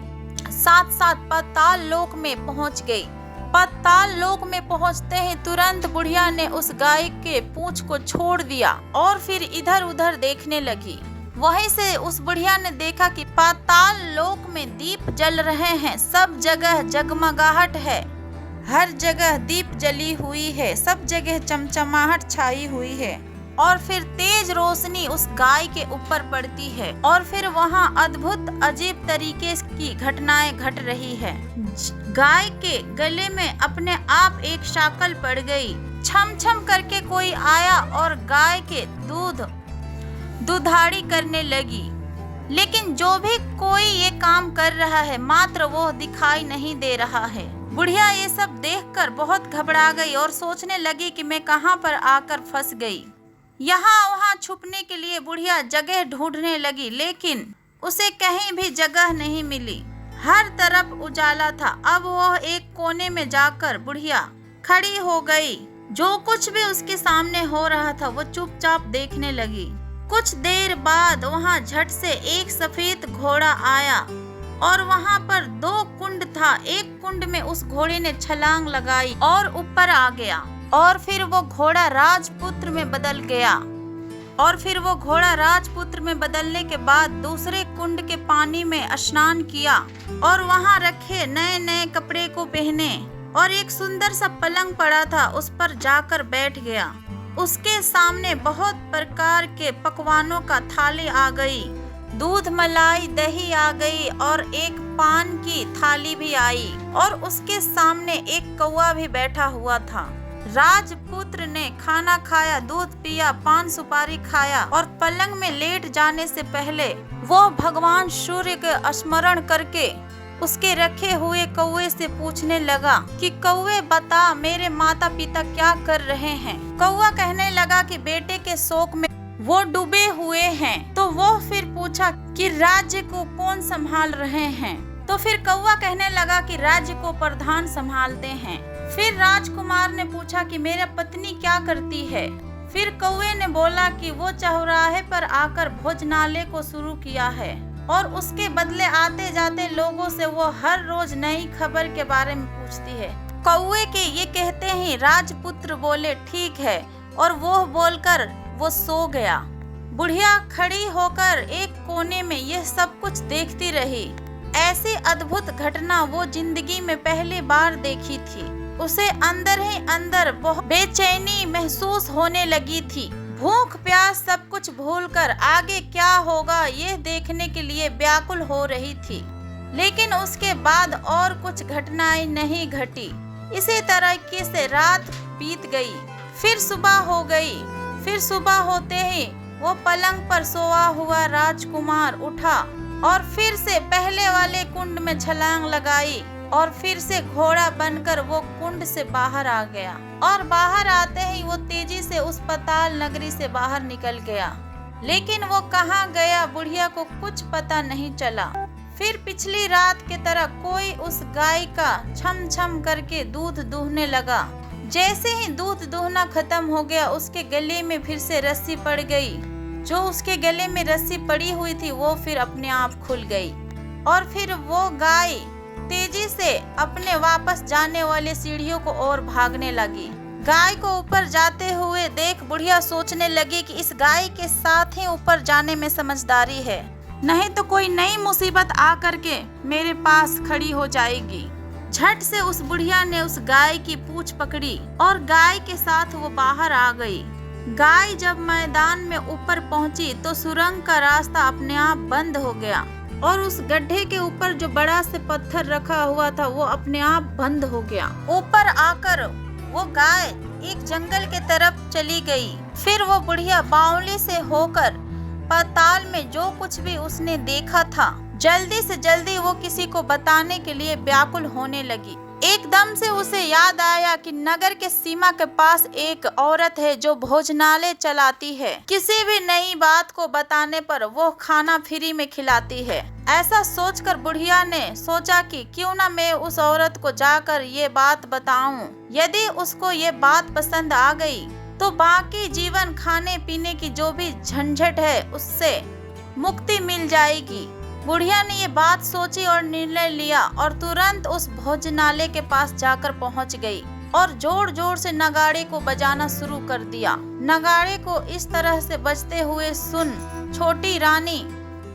साथ साथ पाताल लोक में पहुंच गई। पाताल लोक में पहुंचते ही तुरंत बुढ़िया ने उस गाय के पूंछ को छोड़ दिया और फिर इधर उधर देखने लगी। वहीं से उस बुढ़िया ने देखा कि पाताल लोक में दीप जल रहे हैं, सब जगह जगमगाहट है, हर जगह दीप जली हुई है, सब जगह चमचमाहट छाई हुई है और फिर तेज रोशनी उस गाय के ऊपर पड़ती है और फिर वहाँ अद्भुत अजीब तरीके की घटनाएं घट रही है। गाय के गले में अपने आप एक शाकल पड़ गई। छम छम करके कोई आया और गाय के दुधाड़ी करने लगी, लेकिन जो भी कोई ये काम कर रहा है मात्र वो दिखाई नहीं दे रहा है। बुढ़िया ये सब देखकर बहुत घबरा गई और सोचने लगी कि मैं कहाँ पर आकर फंस गई। यहाँ वहाँ छुपने के लिए बुढ़िया जगह ढूंढने लगी, लेकिन उसे कहीं भी जगह नहीं मिली। हर तरफ उजाला था। अब वह एक कोने में जाकर बुढ़िया खड़ी हो गई। जो कुछ भी उसके सामने हो रहा था वो चुपचाप देखने लगी। कुछ देर बाद वहाँ झट से एक सफेद घोड़ा आया और वहाँ पर 2 कुंड था। एक कुंड में उस घोड़े ने छलांग लगाई और ऊपर आ गया और फिर वो घोड़ा राजपुत्र में बदल गया और फिर वो घोड़ा राजपुत्र में बदलने के बाद दूसरे कुंड के पानी में स्नान किया और वहाँ रखे नए नए कपड़े को पहने और एक सुंदर सा पलंग पड़ा था उस पर जाकर बैठ गया। उसके सामने बहुत प्रकार के पकवानों का थाली आ गई, दूध मलाई दही आ गई और एक पान की थाली भी आई और उसके सामने एक कौवा भी बैठा हुआ था। राजपुत्र ने खाना खाया, दूध पिया, पान सुपारी खाया और पलंग में लेट जाने से पहले वो भगवान सूर्य के स्मरण करके उसके रखे हुए कौवे से पूछने लगा कि कौवे बता मेरे माता पिता क्या कर रहे हैं। कौवा कहने लगा कि बेटे के शोक में वो डूबे हुए हैं। तो वो फिर पूछा कि राज्य को कौन संभाल रहे हैं। तो फिर कौवा कहने लगा कि राज्य को प्रधान संभालते हैं। फिर राजकुमार ने पूछा कि मेरा पत्नी क्या करती है। फिर कौवे ने बोला कि वो चौराहे पर आकर भोजनालय को शुरू किया है और उसके बदले आते जाते लोगों से वो हर रोज नई खबर के बारे में पूछती है। कौवे के ये कहते ही राजपुत्र बोले ठीक है और वो बोलकर वो सो गया। बुढ़िया खड़ी होकर एक कोने में यह सब कुछ देखती रही। ऐसी अद्भुत घटना वो जिंदगी में पहली बार देखी थी। उसे अंदर ही अंदर बहुत बेचैनी महसूस होने लगी थी। भूख प्यास सब कुछ भूलकर आगे क्या होगा ये देखने के लिए व्याकुल हो रही थी। लेकिन उसके बाद और कुछ घटनाएं नहीं घटी। इसी तरीके से रात बीत गई, फिर सुबह हो गई। फिर सुबह होते ही वो पलंग पर सोया हुआ राजकुमार उठा और फिर से पहले वाले कुंड में छलांग लगाई और फिर से घोड़ा बनकर वो कुंड से बाहर आ गया और बाहर आते ही वो तेजी से उस पाताल नगरी से बाहर निकल गया। लेकिन वो कहाँ गया बुढ़िया को कुछ पता नहीं चला। फिर पिछली रात की तरह कोई उस गाय का छम छम करके दूध दूहने लगा। जैसे ही दूध दूहना खत्म हो गया उसके गले में फिर से रस्सी पड़ गई। जो उसके गले में रस्सी पड़ी हुई थी वो फिर अपने आप खुल गई और फिर वो गाय तेजी से अपने वापस जाने वाले सीढ़ियों को ओर भागने लगी। गाय को ऊपर जाते हुए देख बुढ़िया सोचने लगी कि इस गाय के साथ ही ऊपर जाने में समझदारी है, नहीं तो कोई नई मुसीबत आ करके मेरे पास खड़ी हो जाएगी। झट से उस बुढ़िया ने उस गाय की पूंछ पकड़ी और गाय के साथ वो बाहर आ गई। गाय जब मैदान में ऊपर पहुंची तो सुरंग का रास्ता अपने आप बंद हो गया और उस गड्ढे के ऊपर जो बड़ा से पत्थर रखा हुआ था वो अपने आप बंद हो गया। ऊपर आकर वो गाय एक जंगल के तरफ चली गई। फिर वो बुढ़िया बावली से होकर पाताल में जो कुछ भी उसने देखा था जल्दी से जल्दी वो किसी को बताने के लिए व्याकुल होने लगी। एकदम से उसे याद आया कि नगर के सीमा के पास एक औरत है जो भोजनालय चलाती है। किसी भी नई बात को बताने पर वो खाना फ्री में खिलाती है। ऐसा सोचकर बुढ़िया ने सोचा कि क्यों ना मैं उस औरत को जाकर ये बात बताऊं। यदि उसको ये बात पसंद आ गई तो बाकी जीवन खाने पीने की जो भी झंझट है उससे मुक्ति मिल जाएगी। बुढ़िया ने ये बात सोची और निर्णय लिया और तुरंत उस भोजनालय के पास जाकर पहुंच गई और जोर जोर से नगाड़े को बजाना शुरू कर दिया। नगाड़े को इस तरह से बजते हुए सुन छोटी रानी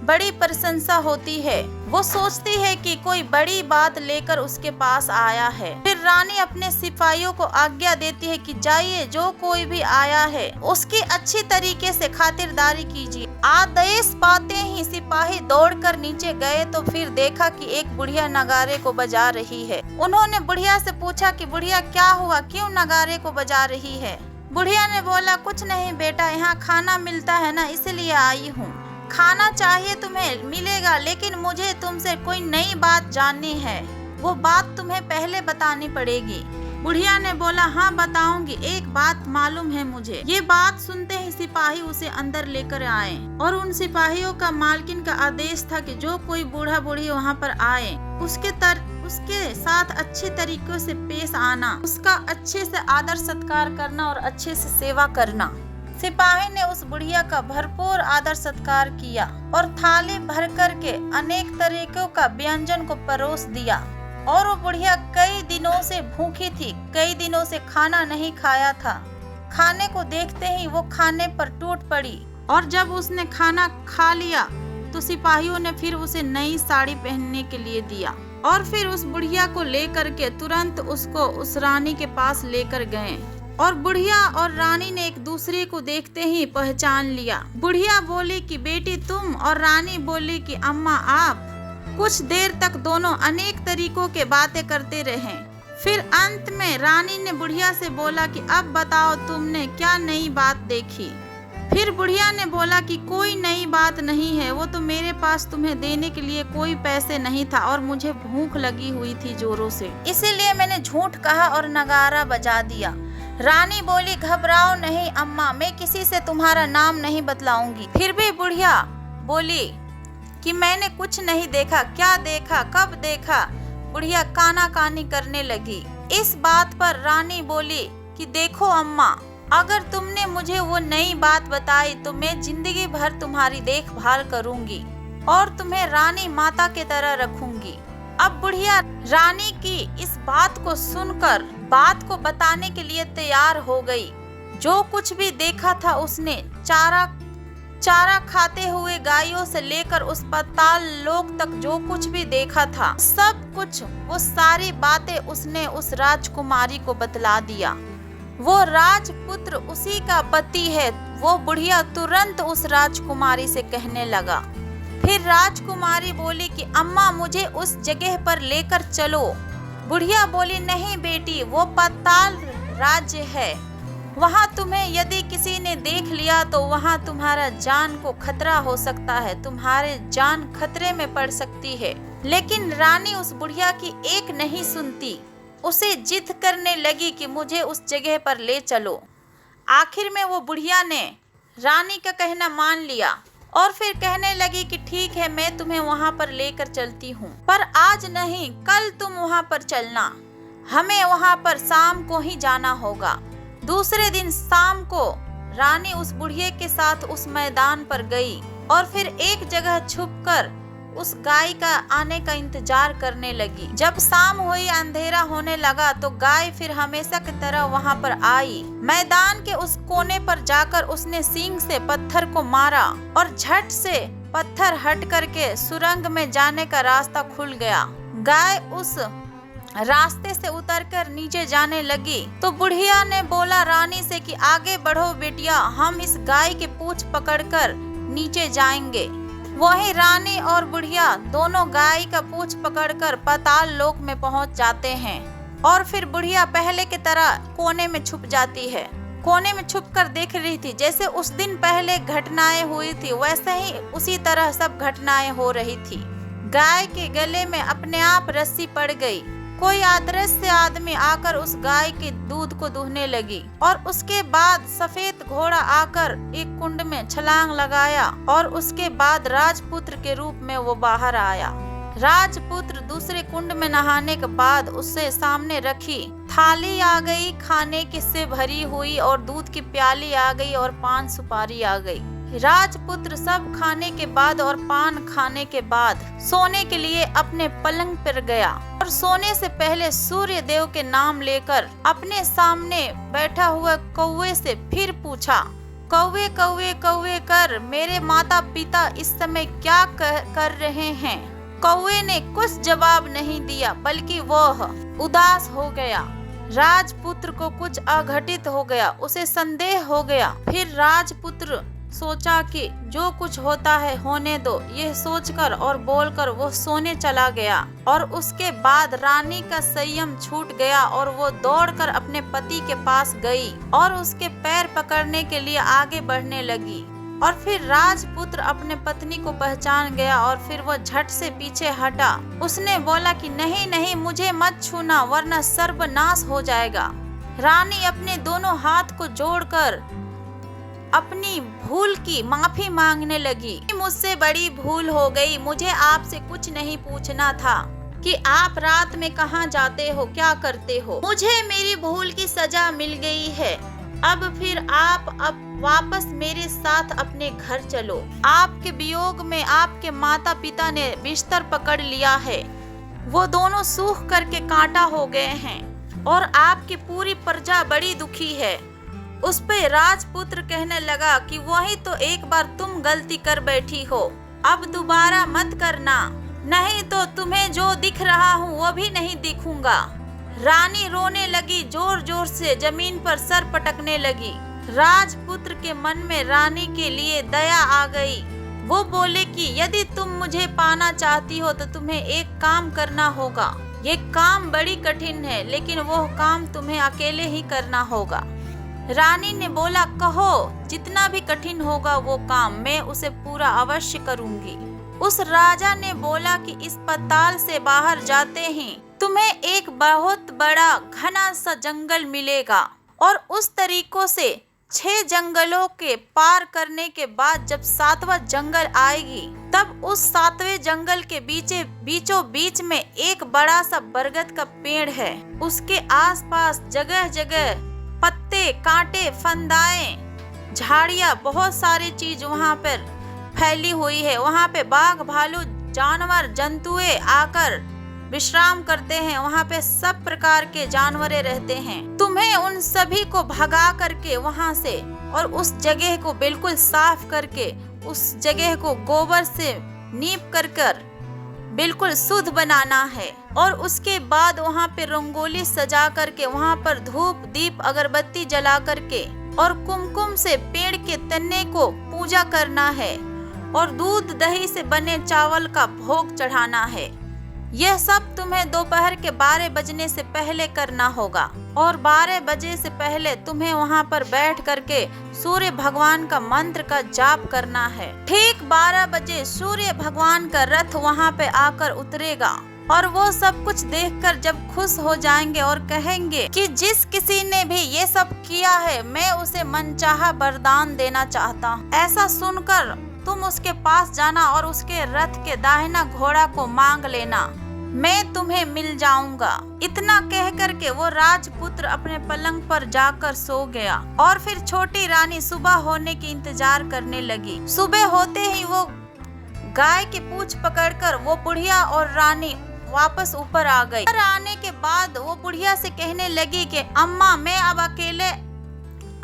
बड़ी प्रशंसा होती है। वो सोचती है कि कोई बड़ी बात लेकर उसके पास आया है। फिर रानी अपने सिपाहियों को आज्ञा देती है कि जाइए, जो कोई भी आया है उसकी अच्छी तरीके से खातिरदारी कीजिए। आदेश पाते ही सिपाही दौड़कर नीचे गए तो फिर देखा कि एक बुढ़िया नगारे को बजा रही है। उन्होंने बुढ़िया से पूछा कि बुढ़िया क्या हुआ, क्यों नगारे को बजा रही है? बुढ़िया ने बोला, कुछ नहीं बेटा, यहाँ खाना मिलता है ना, इसलिए आई हूँ। खाना चाहिए तुम्हें, मिलेगा, लेकिन मुझे तुमसे कोई नई बात जाननी है। वो बात तुम्हें पहले बतानी पड़ेगी। बुढ़िया ने बोला, हाँ बताऊंगी, एक बात मालूम है मुझे। ये बात सुनते ही सिपाही उसे अंदर लेकर आए और उन सिपाहियों का मालकिन का आदेश था कि जो कोई बूढ़ा बूढ़ी वहाँ पर आए उसके साथ अच्छे तरीके से पेश आना, उसका अच्छे से आदर सत्कार करना और अच्छे से सेवा करना। सिपाही ने उस बुढ़िया का भरपूर आदर सत्कार किया और थाली भर कर के अनेक तरीकों का व्यंजन को परोस दिया। और वो बुढ़िया कई दिनों से भूखी थी, कई दिनों से खाना नहीं खाया था। खाने को देखते ही वो खाने पर टूट पड़ी और जब उसने खाना खा लिया तो सिपाहियों ने फिर उसे नई साड़ी पहनने के लिए दिया और फिर उस बुढ़िया को लेकर के तुरंत उसको उस रानी के पास लेकर गए। और बुढ़िया और रानी ने एक दूसरे को देखते ही पहचान लिया। बुढ़िया बोली कि बेटी तुम, और रानी बोली कि अम्मा आप। कुछ देर तक दोनों अनेक तरीकों के बातें करते रहे। फिर अंत में रानी ने बुढ़िया से बोला कि अब बताओ तुमने क्या नई बात देखी। फिर बुढ़िया ने बोला कि कोई नई बात नहीं है, वो तो मेरे पास तुम्हें देने के लिए कोई पैसे नहीं था और मुझे भूख लगी हुई थी जोरों से, इसीलिए मैंने झूठ कहा और नगारा बजा दिया। रानी बोली, घबराओ नहीं अम्मा, मैं किसी से तुम्हारा नाम नहीं बतलाऊंगी। फिर भी बुढ़िया बोली कि मैंने कुछ नहीं देखा। क्या देखा, कब देखा? बुढ़िया कानाकानी करने लगी। इस बात पर रानी बोली कि देखो अम्मा, अगर तुमने मुझे वो नई बात बताई तो मैं जिंदगी भर तुम्हारी देखभाल करूंगी और तुम्हें रानी माता की तरह रखूंगी। अब बुढ़िया रानी की इस बात को सुनकर बात को बताने के लिए तैयार हो गई। जो कुछ भी देखा था उसने, चारा खाते हुए गायों से लेकर उस पाताल लोक तक जो कुछ भी देखा था, सब कुछ, वो सारी बातें उसने उस राजकुमारी को बतला दिया। वो राजपुत्र उसी का पति है। वो बुढ़िया तुरंत उस राजकुमारी से कहने लगा। फिर राजकुमारी बोली कि अम्मा मुझे उस जगह पर लेकर चलो। बुढ़िया बोली, नहीं बेटी, वो पाताल राज्य है, वहाँ तुम्हें यदि किसी ने देख लिया तो वहाँ तुम्हारा जान को खतरा हो सकता है, तुम्हारे जान खतरे में पड़ सकती है। लेकिन रानी उस बुढ़िया की एक नहीं सुनती, उसे जिद करने लगी कि मुझे उस जगह पर ले चलो। आखिर में वो बुढ़िया ने रानी का कहना मान लिया और फिर कहने लगी कि ठीक है, मैं तुम्हें वहाँ पर लेकर चलती हूँ, पर आज नहीं, कल तुम वहाँ पर चलना। हमें वहाँ पर शाम को ही जाना होगा। दूसरे दिन शाम को रानी उस बुढ़िया के साथ उस मैदान पर गई और फिर एक जगह छुपकर उस गाय का आने का इंतजार करने लगी। जब शाम हुई, अंधेरा होने लगा तो गाय फिर हमेशा की तरह वहां पर आई। मैदान के उस कोने पर जाकर उसने सींग से पत्थर को मारा और झट से पत्थर हट करके सुरंग में जाने का रास्ता खुल गया। गाय उस रास्ते से उतरकर नीचे जाने लगी तो बुढ़िया ने बोला रानी से कि आगे बढ़ो बेटिया, हम इस गाय के पूंछ पकड़कर नीचे जाएंगे। वहीं रानी और बुढ़िया दोनों गाय का पूंछ पकड़कर पाताल लोक में पहुंच जाते हैं और फिर बुढ़िया पहले की तरह कोने में छुप जाती है। कोने में छुपकर देख रही थी, जैसे उस दिन पहले घटनाएं हुई थी वैसे ही उसी तरह सब घटनाएं हो रही थी। गाय के गले में अपने आप रस्सी पड़ गई। कोई अदृश्य आदमी आकर उस गाय के दूध को दूहने लगी और उसके बाद सफेद घोड़ा आकर एक कुंड में छलांग लगाया और उसके बाद राजपुत्र के रूप में वो बाहर आया। राजपुत्र दूसरे कुंड में नहाने के बाद उससे सामने रखी थाली आ गई, खाने के से भरी हुई, और दूध की प्याली आ गई और पान सुपारी आ गई। राजपुत्र सब खाने के बाद और पान खाने के बाद सोने के लिए अपने पलंग पर गया और सोने से पहले सूर्य देव के नाम लेकर अपने सामने बैठा हुआ कौवे से फिर पूछा, कौवे कौवे कौवे कर मेरे माता पिता इस समय क्या कर रहे हैं? कौवे ने कुछ जवाब नहीं दिया, बल्कि वह उदास हो गया। राजपुत्र को कुछ अघटित हो गया, उसे संदेह हो गया। फिर राजपुत्र सोचा कि जो कुछ होता है होने दो, यह सोचकर और बोलकर वो सोने चला गया। और उसके बाद रानी का संयम छूट गया और वो दौड़कर अपने पति के पास गई और उसके पैर पकड़ने के लिए आगे बढ़ने लगी। और फिर राजपुत्र अपने पत्नी को पहचान गया और फिर वो झट से पीछे हटा। उसने बोला कि नहीं नहीं, मुझे मत छूना वरना सर्वनाश हो जाएगा। रानी अपने दोनों हाथ को जोड़कर अपनी भूल की माफी मांगने लगी। मुझसे बड़ी भूल हो गई, मुझे आपसे कुछ नहीं पूछना था कि आप रात में कहाँ जाते हो, क्या करते हो। मुझे मेरी भूल की सजा मिल गई है। अब फिर आप अब वापस मेरे साथ अपने घर चलो। आपके वियोग में आपके माता पिता ने बिस्तर पकड़ लिया है, वो दोनों सूख करके कांटा हो गए हैं और आपकी पूरी प्रजा बड़ी दुखी है। उस पे राजपुत्र कहने लगा कि वही तो एक बार तुम गलती कर बैठी हो, अब दोबारा मत करना, नहीं तो तुम्हें जो दिख रहा हूँ वो भी नहीं दिखूंगा। रानी रोने लगी, जोर जोर से जमीन पर सर पटकने लगी। राजपुत्र के मन में रानी के लिए दया आ गई। वो बोले कि यदि तुम मुझे पाना चाहती हो तो तुम्हें एक काम करना होगा। ये काम बड़ी कठिन है, लेकिन वो काम तुम्हें अकेले ही करना होगा। रानी ने बोला, कहो, जितना भी कठिन होगा वो काम, मैं उसे पूरा अवश्य करूंगी। उस राजा ने बोला कि इस पाताल से बाहर जाते ही तुम्हें एक बहुत बड़ा घना सा जंगल मिलेगा और उस तरीकों से 6 जंगलों के पार करने के बाद जब 7वां जंगल आएगी, तब उस 7वें जंगल के बीचों बीच में एक बड़ा सा बरगद का पेड़ है। उसके आसपास जगह जगह पत्ते, कांटे, फंदाएं, झाड़ियां, बहुत सारी चीज वहाँ पर फैली हुई है। वहाँ पे बाघ, भालू, जानवर, जंतुएं आकर विश्राम करते हैं। वहाँ पे सब प्रकार के जानवरें रहते हैं। तुम्हें उन सभी को भगा करके वहाँ से और उस जगह को बिल्कुल साफ करके उस जगह को गोबर से नीप कर बिल्कुल शुद्ध बनाना है। और उसके बाद वहाँ पे रंगोली सजा करके वहाँ पर धूप, दीप, अगरबत्ती जला करके और कुमकुम से पेड़ के तने को पूजा करना है और दूध दही से बने चावल का भोग चढ़ाना है। यह सब तुम्हें दोपहर के 12 बजने से पहले करना होगा और 12 बजे से पहले तुम्हें वहाँ पर बैठ करके सूर्य भगवान का मंत्र का जाप करना है। ठीक 12 बजे सूर्य भगवान का रथ वहाँ पे आकर उतरेगा और वो सब कुछ देखकर जब खुश हो जाएंगे और कहेंगे कि जिस किसी ने भी ये सब किया है, मैं उसे मनचाहा वरदान देना चाहता हूँ। ऐसा सुनकर तुम उसके पास जाना और उसके रथ के दाहिना घोड़ा को मांग लेना, मैं तुम्हें मिल जाऊंगा। इतना कह करके वो राजपुत्र अपने पलंग पर जाकर सो गया और फिर छोटी रानी सुबह होने की इंतजार करने लगी। सुबह होते ही वो गाय की पूंछ पकड़कर वो बुढ़िया और रानी वापस ऊपर आ गई। ऊपर आने के बाद वो बुढ़िया से कहने लगी कि अम्मा, मैं अब अकेले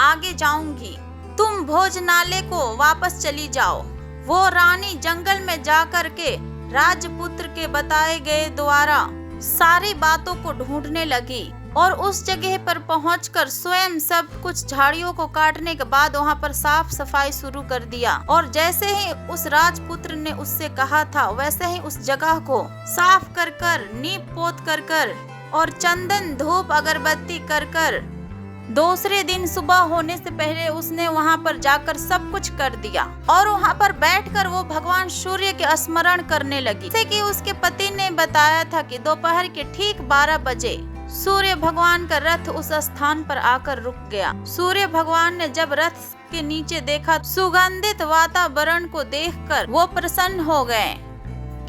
आगे जाऊंगी, तुम भोजनालय को वापस चली जाओ। वो रानी जंगल में जाकर के राजपुत्र के बताए गए द्वारा सारी बातों को ढूंढने लगी और उस जगह पर पहुंचकर स्वयं सब कुछ झाड़ियों को काटने के बाद वहां पर साफ सफाई शुरू कर दिया। और जैसे ही उस राजपुत्र ने उससे कहा था, वैसे ही उस जगह को साफ कर नीप पोत कर और चंदन, धूप, अगरबत्ती कर दूसरे दिन सुबह होने से पहले उसने वहां पर जाकर सब कुछ कर दिया और वहां पर बैठकर वो भगवान सूर्य के स्मरण करने लगी। जैसे कि उसके पति ने बताया था कि दोपहर के ठीक 12 बजे सूर्य भगवान का रथ उस स्थान पर आकर रुक गया। सूर्य भगवान ने जब रथ के नीचे देखा, सुगंधित वातावरण को देखकर वो प्रसन्न हो गए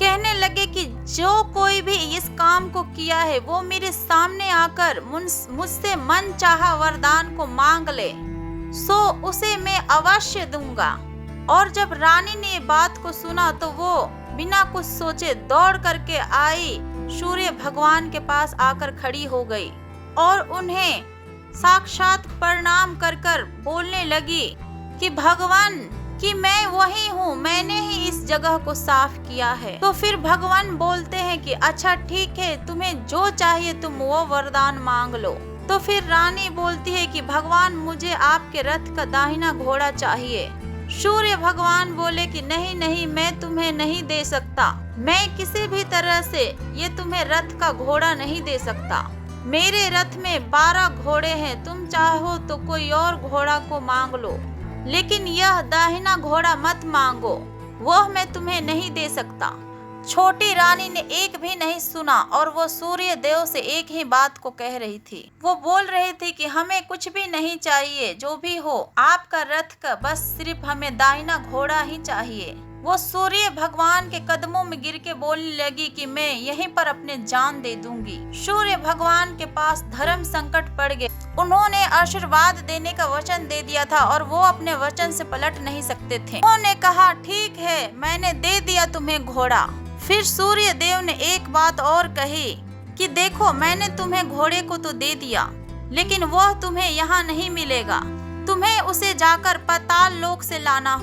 कहने लगे कि जो कोई भी इस काम को किया है वो मेरे सामने आकर मुझसे मन चाहा वरदान को मांग ले, सो उसे मैं अवश्य दूंगा। और जब रानी ने बात को सुना तो वो बिना कुछ सोचे दौड़ करके आई, सूर्य भगवान के पास आकर खड़ी हो गई और उन्हें साक्षात प्रणाम कर कर बोलने लगी कि भगवान कि मैं वही हूँ, मैंने ही इस जगह को साफ किया है। तो फिर भगवान बोलते हैं कि अच्छा ठीक है, तुम्हें जो चाहिए तुम वो वरदान मांग लो। तो फिर रानी बोलती है कि भगवान मुझे आपके रथ का दाहिना घोड़ा चाहिए। सूर्य भगवान बोले कि नहीं नहीं, मैं तुम्हें नहीं दे सकता, मैं किसी भी तरह से ये तुम्हें रथ का घोड़ा नहीं दे सकता। मेरे रथ में 12 घोड़े हैं, तुम चाहो तो कोई और घोड़ा को मांग लो, लेकिन यह दाहिना घोड़ा मत मांगो, वह मैं तुम्हें नहीं दे सकता। छोटी रानी ने एक भी नहीं सुना और वो सूर्य देव से एक ही बात को कह रही थी। वो बोल रही थी कि हमें कुछ भी नहीं चाहिए, जो भी हो आपका रथ का, बस सिर्फ हमें दाहिना घोड़ा ही चाहिए। वो सूर्य भगवान के कदमों में गिर के बोलने लगी कि मैं यहीं पर अपने जान दे दूंगी। सूर्य भगवान के पास धर्म संकट पड़ गए। उन्होंने आशीर्वाद देने का वचन दे दिया था और वो अपने वचन से पलट नहीं सकते थे। उन्होंने कहा ठीक है, मैंने दे दिया तुम्हें घोड़ा। फिर सूर्य देव ने एक बात और कही कि देखो, मैंने तुम्हें घोड़े को तो दे दिया, लेकिन वह तुम्हें यहाँ नहीं मिलेगा, तुम्हें उसे जाकर पाताल लोक से लाना,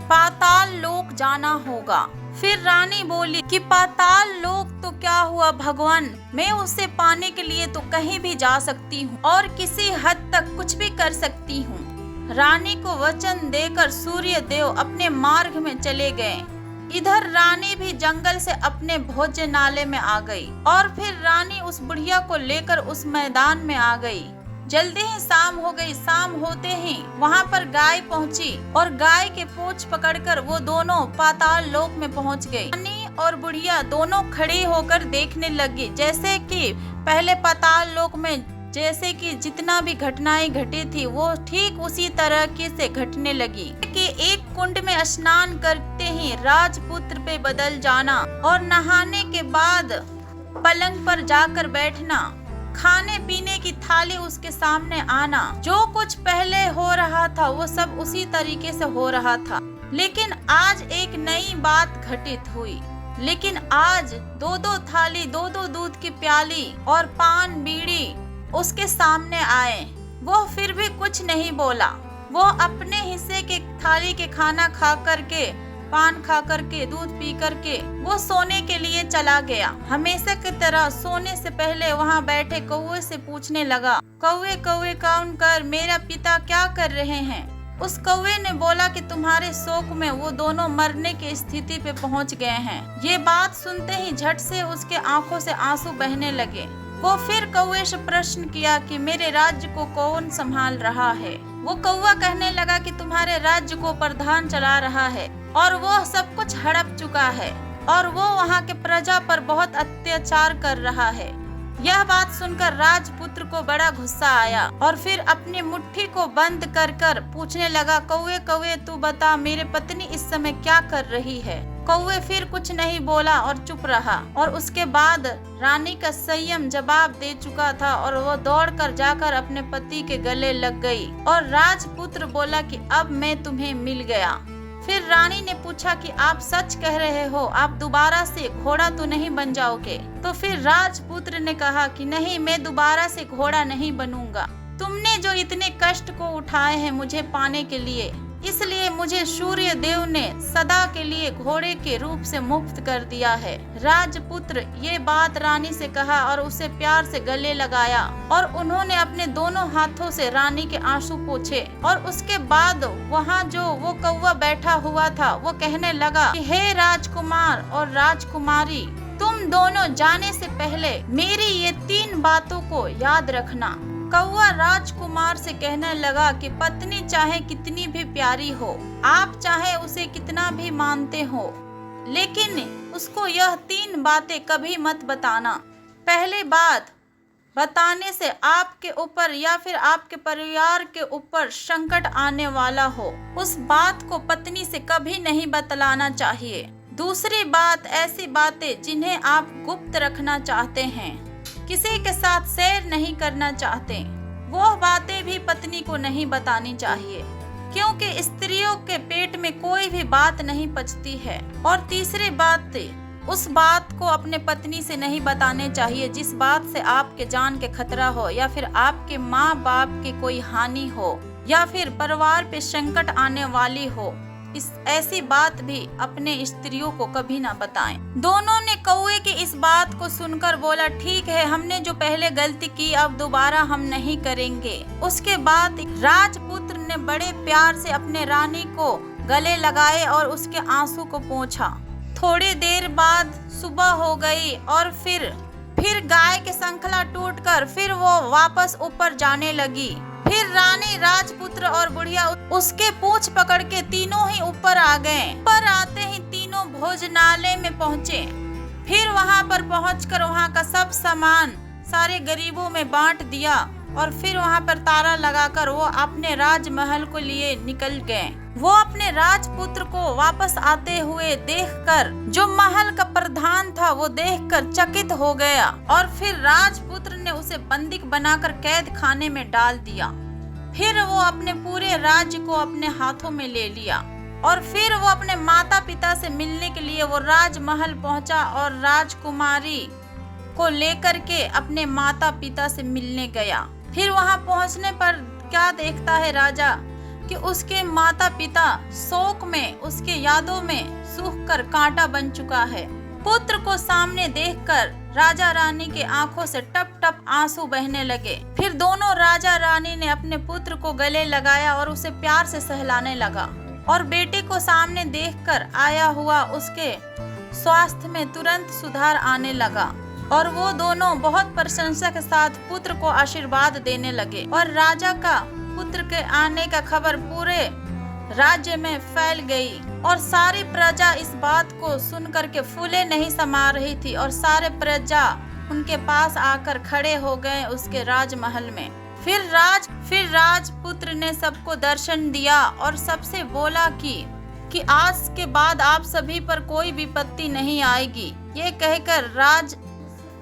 पाताल लोक जाना होगा। फिर रानी बोली कि पाताल लोक तो क्या हुआ भगवान, मैं उसे पाने के लिए तो कहीं भी जा सकती हूँ और किसी हद तक कुछ भी कर सकती हूँ। रानी को वचन देकर सूर्य देव अपने मार्ग में चले गए। इधर रानी भी जंगल से अपने भोजनालय में आ गई और फिर रानी उस बुढ़िया को लेकर उस मैदान में आ गई। जल्दी ही शाम हो गई। शाम होते ही वहाँ पर गाय पहुँची और गाय के पूंछ पकड़कर वो दोनों पाताल लोक में पहुँच गई। रानी और बुढ़िया दोनों खड़ी होकर देखने लगी, जैसे कि पहले पाताल लोक में जैसे कि जितना भी घटनाएं घटी थी वो ठीक उसी तरह की से घटने लगी कि एक कुंड में स्नान करते ही राजपुत्र पे बदल जाना और नहाने के बाद पलंग पर जाकर बैठना, खाने पीने की थाली उसके सामने आना। जो कुछ पहले हो रहा था वो सब उसी तरीके से हो रहा था, लेकिन आज एक नई बात घटित हुई। लेकिन आज 2-2 थाली, 2-2 दूध की प्याली और पान बीड़ी उसके सामने आए। वो फिर भी कुछ नहीं बोला। वो अपने हिस्से के थाली के खाना खा करके, पान खा करके, दूध पी करके वो सोने के लिए चला गया। हमेशा की तरह सोने से पहले वहाँ बैठे कौवे से पूछने लगा, कौवे कौवे कौन कर, मेरा पिता क्या कर रहे हैं। उस कौवे ने बोला कि तुम्हारे शोक में वो दोनों मरने की स्थिति पे पहुँच गए हैं। ये बात सुनते ही झट से उसके आंखों से आंसू बहने लगे। वो फिर कौवे से प्रश्न किया कि मेरे राज्य को कौन संभाल रहा है। वो कौवा कहने लगा कि तुम्हारे राज्य को प्रधान चला रहा है और वो सब कुछ हड़प चुका है और वो वहाँ के प्रजा पर बहुत अत्याचार कर रहा है। यह बात सुनकर राजपुत्र को बड़ा गुस्सा आया और फिर अपनी मुट्ठी को बंद कर कर पूछने लगा, कौवे कौवे तू बता, मेरे पत्नी इस समय क्या कर रही है। कौवे फिर कुछ नहीं बोला और चुप रहा और उसके बाद रानी का संयम जवाब दे चुका था और वो दौड़कर जाकर अपने पति के गले लग गई और राजपुत्र बोला कि अब मैं तुम्हें मिल गया। फिर रानी ने पूछा कि आप सच कह रहे हो, आप दोबारा से घोड़ा तो नहीं बन जाओगे। तो फिर राजपुत्र ने कहा कि नहीं, मैं दोबारा से घोड़ा नहीं बनूंगा। तुमने जो इतने कष्ट को उठाए हैं मुझे पाने के लिए, इसलिए मुझे सूर्य देव ने सदा के लिए घोड़े के रूप से मुक्त कर दिया है। राजपुत्र ये बात रानी से कहा और उसे प्यार से गले लगाया और उन्होंने अपने दोनों हाथों से रानी के आंसू पोंछे और उसके बाद वहाँ जो वो कौवा बैठा हुआ था वो कहने लगा कि हे राजकुमार और राजकुमारी, तुम दोनों जाने से पहले मेरी ये 3 बातों को याद रखना। कौवा राजकुमार से कहने लगा कि पत्नी चाहे कितनी भी प्यारी हो, आप चाहे उसे कितना भी मानते हो, लेकिन उसको यह 3 बातें कभी मत बताना। पहली बात, बताने से आपके ऊपर या फिर आपके परिवार के ऊपर संकट आने वाला हो, उस बात को पत्नी से कभी नहीं बतलाना चाहिए। दूसरी बात, ऐसी बातें जिन्हें आप गुप्त रखना चाहते हैं, किसी के साथ शेयर नहीं करना चाहते, वो बातें भी पत्नी को नहीं बतानी चाहिए, क्योंकि स्त्रियों के पेट में कोई भी बात नहीं पचती है। और तीसरी बात, उस बात को अपने पत्नी से नहीं बताने चाहिए जिस बात से आपके जान के खतरा हो, या फिर आपके माँ बाप की कोई हानि हो, या फिर परिवार पे संकट आने वाली हो। ऐसी बात भी अपने स्त्रियों को कभी ना बताएं। दोनों ने कौवे की इस बात को सुनकर बोला, ठीक है, हमने जो पहले गलती की अब दोबारा हम नहीं करेंगे। उसके बाद राजपुत्र ने बड़े प्यार से अपने रानी को गले लगाए और उसके आंसू को पोंछा। थोड़ी देर बाद सुबह हो गई और फिर गाय की श्रृंखला टूटकर फिर वो वापस ऊपर जाने लगी। फिर रानी, राजपुत्र और बुढ़िया उसके पूंछ पकड़ के तीनों ही ऊपर आ गए। ऊपर आते ही तीनों भोजनालय में पहुँचे। फिर वहाँ पर पहुँचकर वहाँ का सब सामान सारे गरीबों में बांट दिया और फिर वहाँ पर ताला लगाकर वो अपने राजमहल को लिए निकल गए। वो अपने राजपुत्र को वापस आते हुए देखकर, जो महल का प्रधान था, वो देखकर चकित हो गया और फिर राजपुत्र ने उसे बंदी बनाकर कैद खाने में डाल दिया। फिर वो अपने पूरे राज्य को अपने हाथों में ले लिया और फिर वो अपने माता पिता से मिलने के लिए वो राजमहल पहुंचा और राजकुमारी को लेकर के अपने माता पिता से मिलने गया। फिर वहां पहुंचने पर क्या देखता है राजा कि उसके माता पिता शोक में, उसके यादों में सूख कर कांटा बन चुका है। पुत्र को सामने देखकर राजा रानी के आंखों से टप टप आंसू बहने लगे। फिर दोनों राजा रानी ने अपने पुत्र को गले लगाया और उसे प्यार से सहलाने लगा और बेटे को सामने देखकर आया हुआ उसके स्वास्थ्य में तुरंत सुधार आने लगा और वो दोनों बहुत प्रशंसा के साथ पुत्र को आशीर्वाद देने लगे। और राजा का पुत्र के आने का खबर पूरे राज्य में फैल गई और सारी प्रजा इस बात को सुनकर के फूले नहीं समा रही थी और सारे प्रजा उनके पास आकर खड़े हो गए उसके राजमहल में। फिर राजपुत्र ने सबको दर्शन दिया और सबसे बोला कि आज के बाद आप सभी पर कोई विपत्ति नहीं आएगी। ये कहकर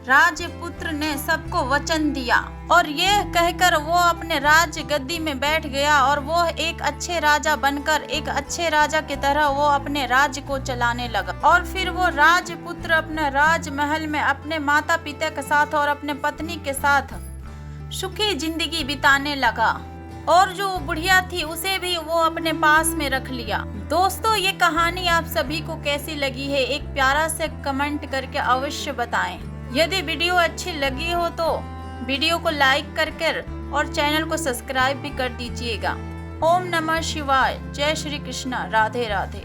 राजपुत्र ने सबको वचन दिया और ये कहकर वो अपने राज्य गद्दी में बैठ गया और वो एक अच्छे राजा बनकर, एक अच्छे राजा की तरह वो अपने राज्य को चलाने लगा। और फिर वो राजपुत्र अपने राजमहल में अपने माता पिता के साथ और अपने पत्नी के साथ सुखी जिंदगी बिताने लगा और जो बुढ़िया थी उसे भी वो अपने पास में रख लिया। दोस्तों, ये कहानी आप सभी को कैसी लगी है, एक प्यारा से कमेंट करके अवश्य बताएं। यदि वीडियो अच्छी लगी हो तो वीडियो को लाइक कर और चैनल को सब्सक्राइब भी कर दीजिएगा। ओम नमः शिवाय। जय श्री कृष्ण। राधे राधे।